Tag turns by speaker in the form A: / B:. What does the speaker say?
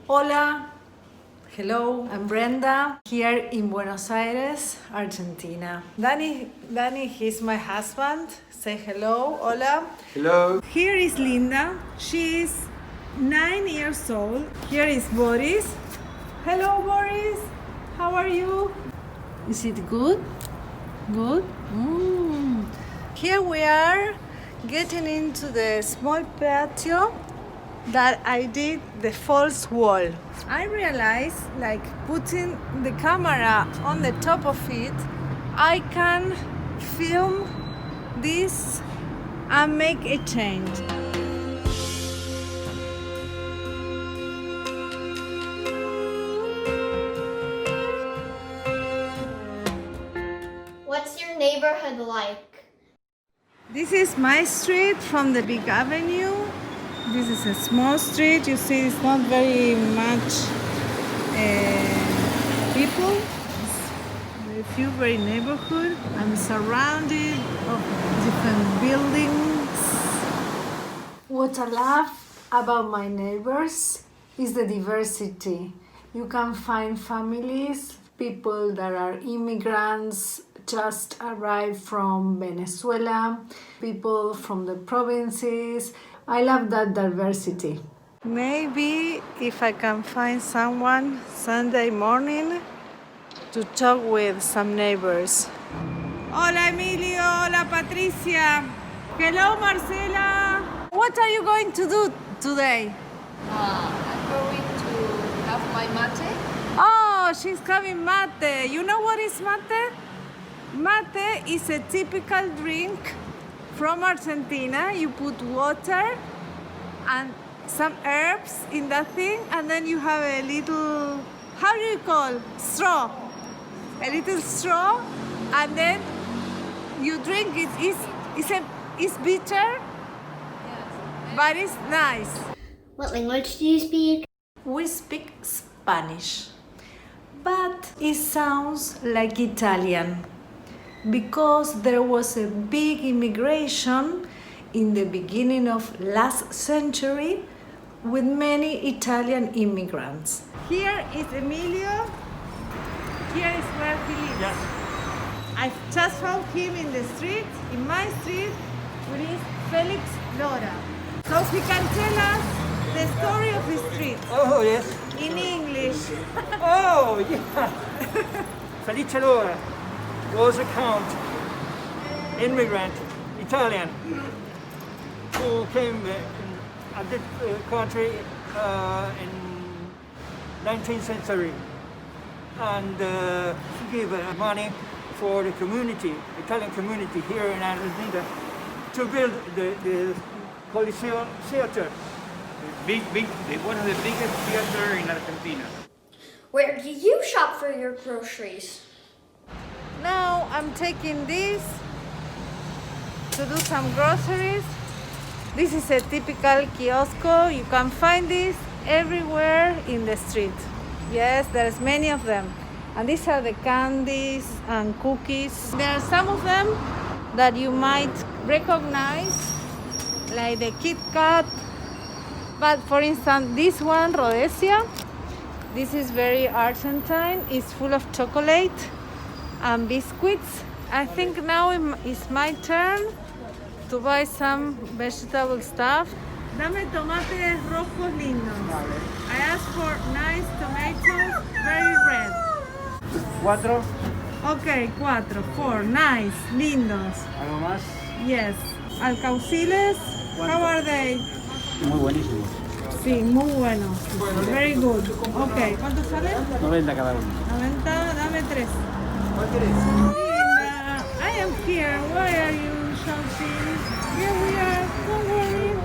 A: Hola, hello, I'm Brenda, here in Buenos Aires, Argentina. Danny, he's my husband. Say hello, hola.
B: Hello.
A: Here is Linda, she is 9 years old. Here is Boris. Hello, Boris, how are you? Is it good? Good? Here we are getting into the small patio that I did the false wall. I realized, like, putting the camera on the top of it, I can film this and make a change.
C: What's your neighborhood like?
A: This is my street from the big avenue. This is a small street. You see, it's not very much people. It's very few, very neighborhood. I'm surrounded of different buildings. What I love about my neighbors is the diversity. You can find families, people that are immigrants, just arrived from Venezuela, people from the provinces. I love that diversity. Maybe if I can find someone Sunday morning to talk with some neighbors. Hola Emilio, hola Patricia. Hello Marcela. What are you going to do today?
D: I'm going to have my mate.
A: Oh, she's having mate. You know what is mate? Mate is a typical drink from Argentina. You put water and some herbs in that thing, and then you have a little, how do you call, straw? A little straw, and then you drink it. It's bitter, but it's nice.
C: What language do you speak?
A: We speak Spanish, but it sounds like Italian because there was a big immigration in the beginning of last century with many Italian immigrants. Here is Emilio. Here is where he lives.
B: Yes.
A: I just found him in the street, in my street, which is Felix Lora. So he can tell us the story of the street
B: Oh, yes.
A: in English.
B: Oh, yeah. Felice Lora was a count, immigrant, Italian, who came at this country in 19th century, and he gave money for the community, Italian community here in Argentina, to build the Coliseo Theater.
E: One of the biggest theaters in Argentina.
C: Where do you shop for your groceries?
A: Now I'm taking this to do some groceries. This is a typical kiosco. You can find this everywhere in the street. Yes, there's many of them. And these are the candies and cookies. There are some of them that you might recognize, like the Kit Kat. But for instance, this one, Rhodesia, this is very Argentine. It's full of chocolate and biscuits. I think now it's my turn to buy some vegetable stuff. Dame tomates rojos lindos. I asked for nice tomatoes, very red.
B: 4.
A: Okay, 4, nice, lindos.
B: ¿Algo más?
A: Yes. Alcauciles, how are they?
B: Muy buenísimo.
A: Sí, muy buenos. Very good. Okay, ¿cuánto sale?
B: 90 cada uno.
A: 90, dame 3. Linda, I am here. Why are you shouting? Here we are. Don't worry.